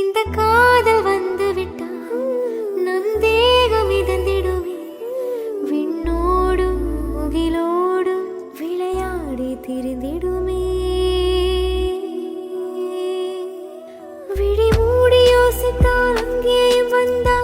இந்த காதல் வந்து விட்டால் நம் தேகம் மிதந்திடுமே, விண்ணோடும் முகிலோடும் விளையாடி திரிந்திடுமே. விழி மூடி யோசித்தால் அங்கேயும் வந்தால்